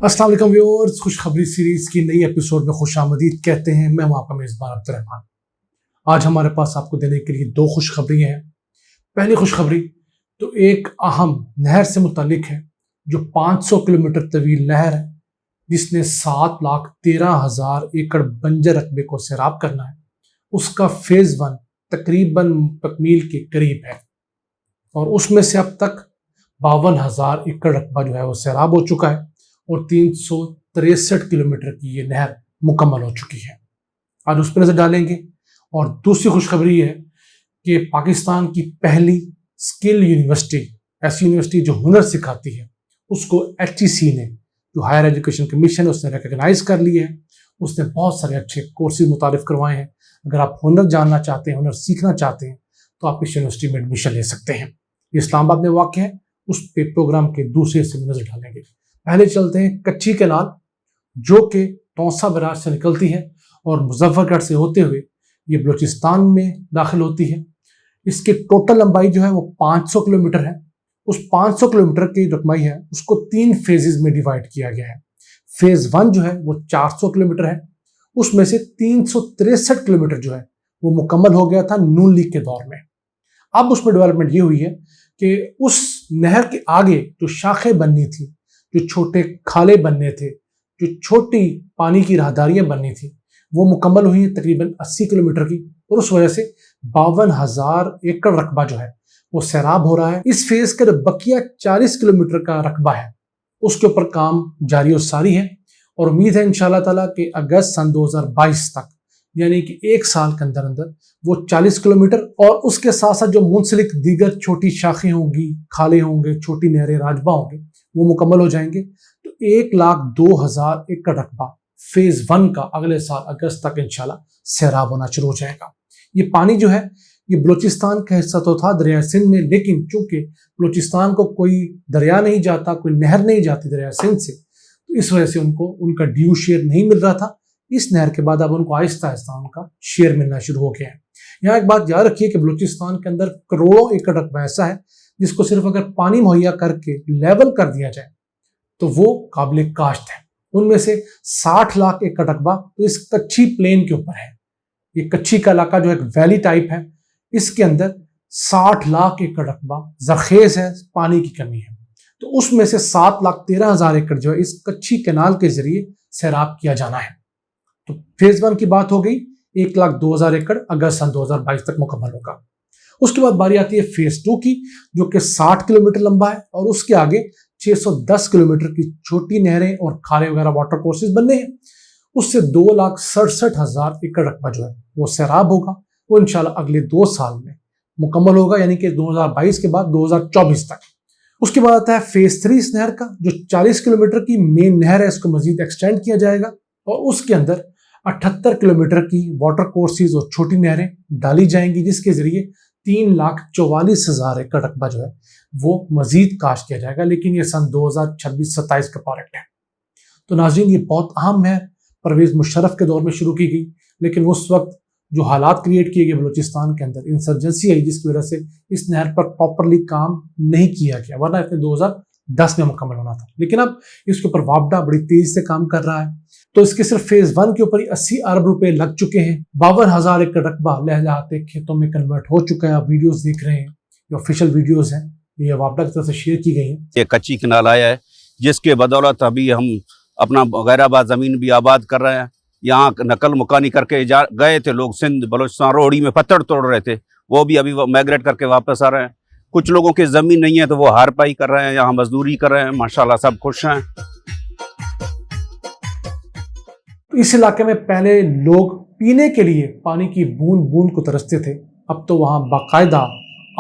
अस्सलाम वालेकुम व्यूअर्स, खुशखबरी सीरीज की नई एपिसोड में खुशामदीद कहते हैं। मैं हूं आपका मेजबान अब्दुर्रहमान। आज हमारे पास आपको देने के लिए दो खुशखबरी हैं। पहली खुशखबरी तो एक अहम नहर से मुतालिक है जो 500 किलोमीटर तवील नहर है, जिसने 7,13,000 एकड़ बंजर रकबे को सैराब करना है। उसका फेज 1 तकरीबन तकमील के करीब है और उसमें से अब तक 52,000 एकड़ रकबा जो है वो सैराब हो चुका है और 363 किलोमीटर की ये नहर मुकम्मल हो चुकी है। आज उस पर नजर डालेंगे। और दूसरी खुशखबरी है कि पाकिस्तान की पहली स्किल यूनिवर्सिटी, ऐसी यूनिवर्सिटी जो हुनर सिखाती है, उसको HEC ने, जो हायर एजुकेशन कमीशन है, उसने रिकॉग्नाइज कर लिया है। उसने बहुत सारे अच्छे कोर्सेज मुतारिफ करवाए हैं। अगर आप हुनर जानना चाहते हैं, हुनर सीखना चाहते हैं, तो आप इस यूनिवर्सिटी में एडमिशन ले सकते हैं। ये इस्लामाबाद में वाक़ है। उस पे प्रोग्राम के दूसरे हिस्से में नजर डालेंगे। पहले चलते हैं कच्ची कैनाल, जो कि तौसा बराज से निकलती है और मुजफ्फरगढ़ से होते हुए ये बलूचिस्तान में दाखिल होती है। इसकी टोटल लंबाई जो है वो 500 किलोमीटर है। उस 500 किलोमीटर की लंबाई है उसको 3 फेजेस में डिवाइड किया गया है। फेज 1 जो है वो 400 किलोमीटर है। उसमें से 363 किलोमीटर जो है वो मुकम्मल हो गया था नून लीग के दौर में। अब उसमें डेवलपमेंट ये हुई है कि उस नहर के आगे जो शाखें बननी थी, जो छोटे खाले बनने थे, जो छोटी पानी की राहदारियां बननी थी, वो मुकम्मल हुई है तकरीबन 80 किलोमीटर की। और उस वजह से 52,000 एकड़ रकबा जो है वो सैराब हो रहा है। इस फेज का बकिया 40 किलोमीटर का रकबा है, उसके ऊपर काम जारी और सारी है। और उम्मीद है इंशाल्लाह ताला कि अगस्त सन 2022 तक, यानी कि 1 साल के अंदर अंदर वो 40 किलोमीटर और उसके साथ साथ जो मुंसलिक दीगर छोटी शाखें होंगी, खाले होंगे, छोटी नहरें, राजबा होंगे, वो मुकम्मल हो जाएंगे। तो 1,02,000 एकड़ रकबा फेज 1 का अगले साल अगस्त तक इंशाल्लाह सैराब होना शुरू हो जाएगा। ये पानी जो है ये बलूचिस्तान का हिस्सा तो था दरिया सिंध में, लेकिन चूंकि बलूचिस्तान को कोई दरिया नहीं जाता, कोई नहर नहीं जाती दरिया सिंध से, तो इस वजह से उनको उनका ड्यू शेयर नहीं मिल रहा था। इस नहर के बाद अब उनको आहिस्ता आहिस्ता उनका शेयर मिलना शुरू हो गया है। यहाँ एक बात याद रखिए कि बलूचिस्तान के अंदर करोड़ों एकड़ रकबा ऐसा है जिसको सिर्फ अगर पानी मुहैया करके लेवल कर दिया जाए तो वो काबिल काश्त है। उनमें से 60 लाख एकड़ रकबा तो इस कच्ची प्लेन के ऊपर है। ये कच्ची का इलाका जो एक वैली टाइप है, इसके अंदर 60 लाख एकड़ रकबा जरखेज है, पानी की कमी है। तो उसमें से 7,13,000 एकड़ जो है इस कच्ची कैनाल के जरिए सैराब किया जाना है। तो फेज 1 की बात हो गई, 1,02,000 एकड़ अगस्त सन 2022 तक मुकम्मल होगा। उसके बाद बारी आती है फेज 2 की, जो कि 60 किलोमीटर लंबा है और उसके आगे 610 किलोमीटर की छोटी नहरें और खाले वगैरह वाटर कोर्सेज बनने हैं। उससे 2,67,000 एकड़ रकबा जो है वो सैराब होगा। वो इंशाल्लाह अगले 2 साल में मुकम्मल होगा, यानी कि 2022 के बाद 2024 तक। उसके बाद आता है फेज 3 इस नहर का, जो 40 किलोमीटर की मेन नहर है, इसको मजीद एक्सटेंड किया जाएगा और उसके अंदर 78 किलोमीटर की वाटर कोर्सेज और छोटी नहरें डाली जाएंगी, जिसके जरिए 3,44,000 एकड़ रकबा जो है वो मजीद काश किया जाएगा। लेकिन ये सन 2026-27 का प्रोजेक्ट है। तो नाज़रीन, ये बहुत अहम है। परवेज मुशर्रफ के दौर में शुरू की गई, लेकिन उस वक्त जो हालात क्रिएट किए गए बलूचिस्तान के अंदर, इंसर्जेंसी आई, जिसकी वजह से इस नहर पर प्रॉपरली काम नहीं किया गया, वरना इसने 2010 में मुकम्मल होना था। लेकिन अब इसके ऊपर वापडा बड़ी तेजी से काम कर रहा है। तो इसके सिर्फ फेज 1 के ऊपर ही 80 अरब रुपए लग चुके हैं। 52,000 एकड़ रकबा लहलहाते खेतों में कन्वर्ट हो चुका है। आप वीडियोस देख रहे हैं, ये ऑफिशियल वीडियोस हैं, ये वापडा की तरफ से शेयर की गई है। ये कच्ची कैनाल आया है, जिसके बदौलत अभी हम अपना गैराबाद ज़मीन भी आबाद कर रहे हैं। यहाँ नकल मुकानी करके गए थे लोग, सिंध बलूचिस्तान रोहड़ी में पत्थर तोड़ रहे थे, वो भी अभी माइग्रेट करके वापस आ रहे हैं। कुछ लोगों की ज़मीन नहीं है तो वो हार पाई कर रहे हैं, यहाँ मजदूरी कर रहे हैं। माशाल्लाह सब खुश हैं। इस इलाके में पहले लोग पीने के लिए पानी की बूंद बूंद को तरसते थे। अब तो वहाँ बाकायदा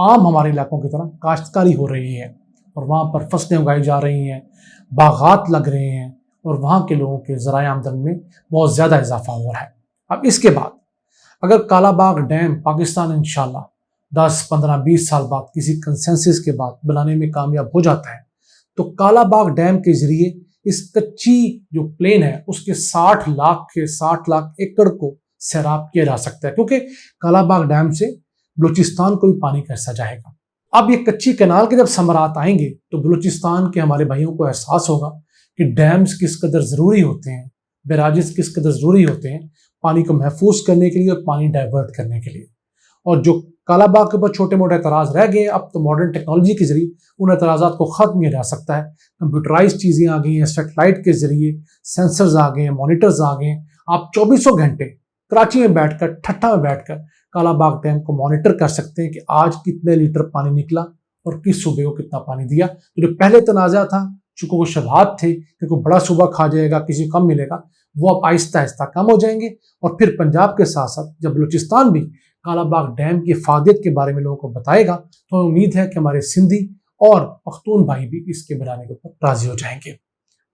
आम हमारे इलाकों की तरह काश्तकारी हो रही है और वहाँ पर फसलें उगाई जा रही हैं, बागात लग रहे हैं और वहाँ के लोगों के ज़राए आमदन में बहुत ज़्यादा इजाफा हो रहा है। अब इसके बाद अगर कालाबाग डैम पाकिस्तान इंशाल्लाह 10, 15, 20 साल बाद किसी कंसेंसस के बाद बनाने में कामयाब हो जाता है, तो कालाबाग डैम के जरिए इस कच्ची जो प्लेन है उसके 60 लाख एकड़ को सैराब किया जा सकता है, क्योंकि कालाबाग डैम से बलूचिस्तान को भी पानी का हिस्सा जाएगा। अब ये कच्ची कैनाल के जब समरात आएंगे तो बलूचिस्तान के हमारे भाइयों को एहसास होगा कि डैम्स किस कदर ज़रूरी होते हैं, बैराजेस किस कदर ज़रूरी होते हैं पानी को महफूज करने के लिए और पानी डाइवर्ट करने के लिए। और जो कालाबाग के ऊपर छोटे मोटे एतराज़ रह गए, अब तो मॉडर्न टेक्नोलॉजी के जरिए उन एतराज़ात को ख़त्म किया जा सकता है। कंप्यूटराइज चीज़ें आ गई हैं, सेटेलाइट के जरिए सेंसर्स आ गए हैं, मॉनिटर्स आ गए हैं। आप 24 घंटे कराची में बैठकर, ठट्ठा में बैठकर कालाबाग डैम को मॉनिटर कर सकते हैं कि आज कितने लीटर पानी निकला और किस सूबे को कितना पानी दिया। तो जो पहले तनाज़ा था, चूंकि वो शबहात थे कि कोई बड़ा सूबा खा जाएगा, किसी को कम मिलेगा, वो अब आहिस्ता आहिस्ता कम हो जाएंगे। और फिर पंजाब के साथ साथ जब बलूचिस्तान भी कालाबाग डैम की इफादियत के बारे में लोगों को बताएगा, तो उम्मीद है कि हमारे सिंधी और पख्तून भाई भी इसके बनाने के ऊपर राजी हो जाएंगे।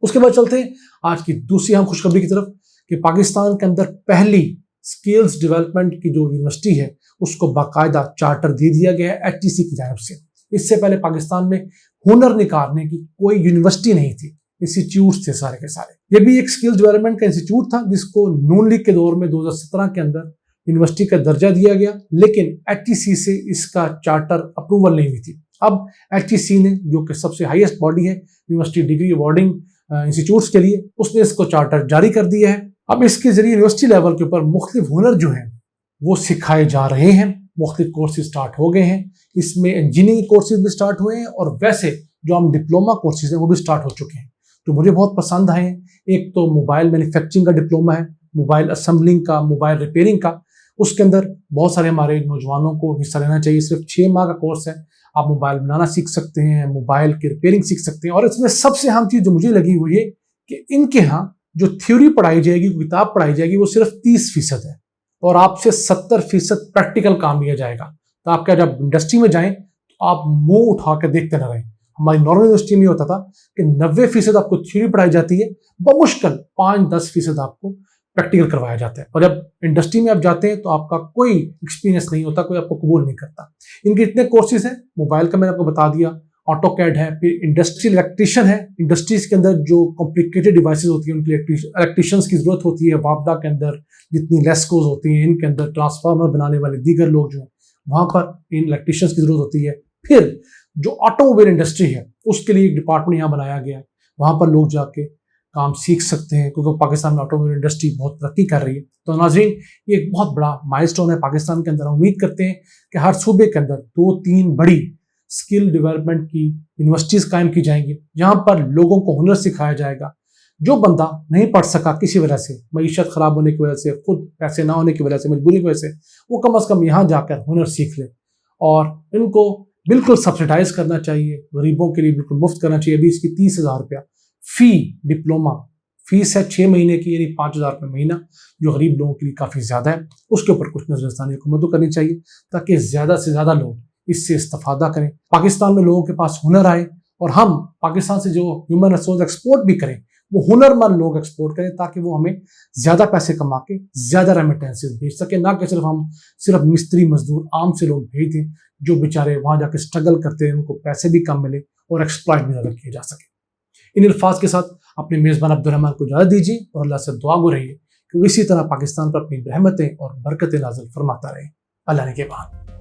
उसके बाद चलते हैं आज की दूसरी अहम खुशखबरी की तरफ कि पाकिस्तान के अंदर पहली स्किल्स डेवलपमेंट की जो यूनिवर्सिटी है उसको बाकायदा चार्टर दे दिया गया है HTC की जानिब से। इससे पहले पाकिस्तान में हुनर निखारने की कोई यूनिवर्सिटी नहीं थी, इंस्टीट्यूट थे सारे के सारे। ये भी एक स्किल्स डेवलपमेंट का इंस्टीट्यूट था जिसको नून लीग के दौर में 2017 के अंदर यूनिवर्सिटी का दर्जा दिया गया, लेकिन HTC से इसका चार्टर अप्रूवल नहीं हुई थी। अब HTC ने, जो कि सबसे हाईएस्ट बॉडी है यूनिवर्सिटी डिग्री अवार्डिंग इंस्टीट्यूट्स के लिए, उसने इसको चार्टर जारी कर दिया है। अब इसके जरिए यूनिवर्सिटी लेवल के ऊपर मुख्तलिफ हुनर जो हैं वो सिखाए जा रहे हैं, मुख्तलिफ कोर्सेज स्टार्ट हो गए हैं। इसमें इंजीनियरिंग कोर्सेज भी स्टार्ट हुए हैं और वैसे जो हम डिप्लोमा कोर्सेज हैं वो भी स्टार्ट हो चुके हैं, जो मुझे बहुत पसंद आए हैं। एक तो मोबाइल मैन्युफैक्चरिंग का डिप्लोमा है, मोबाइल असेंबलिंग का, मोबाइल रिपेयरिंग का। उसके अंदर बहुत सारे हमारे नौजवानों को हिस्सा लेना चाहिए। सिर्फ 6 माह का कोर्स है, आप मोबाइल बनाना सीख सकते हैं, मोबाइल की रिपेयरिंग सीख सकते हैं। और इसमें सबसे अहम चीज़ जो मुझे लगी वो ये कि इनके यहाँ जो थ्योरी पढ़ाई जाएगी, किताब पढ़ाई जाएगी, वो सिर्फ 30% है और आपसे 70% प्रैक्टिकल काम लिया जाएगा। तो आप क्या, जब इंडस्ट्री में जाएं तो आप मुंह उठा कर देखते न रहें। हमारी नॉर्मल यूनिवर्सिटी में होता था कि 90% आपको थ्योरी पढ़ाई जाती है, बमुश्किल 5-10% आपको प्रैक्टिकल करवाया जाता है। और जब इंडस्ट्री में आप जाते हैं तो आपका कोई एक्सपीरियंस नहीं होता, कोई आपको कबूल नहीं करता। इनके इतने कोर्सेज हैं, मोबाइल का मैंने आपको बता दिया, ऑटोकैड है, फिर इंडस्ट्रियल इलेक्ट्रिशियन है। इंडस्ट्रीज के अंदर जो कॉम्प्लिकेटेड डिवाइसेस होती हैं उनके इलेक्ट्रिशियंस की जरूरत होती है। वापडा के अंदर जितनी लेस्कोज होती हैं, इनके अंदर ट्रांसफार्मर बनाने वाले दीगर लोग जो हैं, वहाँ पर इन इलेक्ट्रिशियंस की जरूरत होती है। फिर जो ऑटोमोबाइल इंडस्ट्री है उसके लिए एक डिपार्टमेंट यहाँ बनाया गया है, वहाँ पर लोग जाके काम सीख सकते हैं, क्योंकि पाकिस्तान में ऑटोमोबाइल इंडस्ट्री बहुत तरक्की कर रही है। तो नाज़रीन, ये एक बहुत बड़ा माइलस्टोन है पाकिस्तान के अंदर। उम्मीद करते हैं कि हर सूबे के अंदर 2-3 बड़ी स्किल डेवलपमेंट की यूनिवर्सिटीज कायम की जाएंगी, जहां पर लोगों को हुनर सिखाया जाएगा। जो बंदा नहीं पढ़ सका किसी वजह से, मईशत खराब होने की वजह से, खुद पैसे ना होने की वजह से, मजबूरी की वजह से, वो कम से कम यहाँ जाकर हुनर सीख ले। और इनको बिल्कुल सब्सिडाइज करना चाहिए, गरीबों के लिए बिल्कुल मुफ्त करना चाहिए। अभी इसकी 30,000 रुपया फी डिप्लोमा फीस है 6 महीने की, यानी 5,000 रुपये महीना, जो गरीब लोगों के लिए काफ़ी ज़्यादा है। उसके ऊपर कुछ नजरसानी हुकूमत करनी चाहिए ताकि ज़्यादा से ज़्यादा लोग इससे इस्तेफादा करें, पाकिस्तान में लोगों के पास हुनर आए और हम पाकिस्तान से जो ह्यूमन रिसोर्स एक्सपोर्ट भी करें वो हुनरमंद लोग एक्सपोर्ट करें, ताकि वो हमें ज़्यादा पैसे कमा के ज़्यादा रेमिटेंसेस भेज सके। ना कि सिर्फ मिस्त्री मजदूर आम से लोग भेज दें जो बेचारे वहाँ जाकर स्ट्रगल करते हैं, उनको पैसे भी कम मिले और एक्सप्लॉइट भी ज़्यादा किए जा सके। इन अल्फाज के साथ अपने मेज़बान अब्दुर्रहमान को इजाज़त दीजिए और अल्लाह से दुआ गो रहिए कि वो इसी तरह पाकिस्तान पर अपनी रहमतें और बरकतें नाज़िल फरमाता रहे। अल्लाह ने के बाद।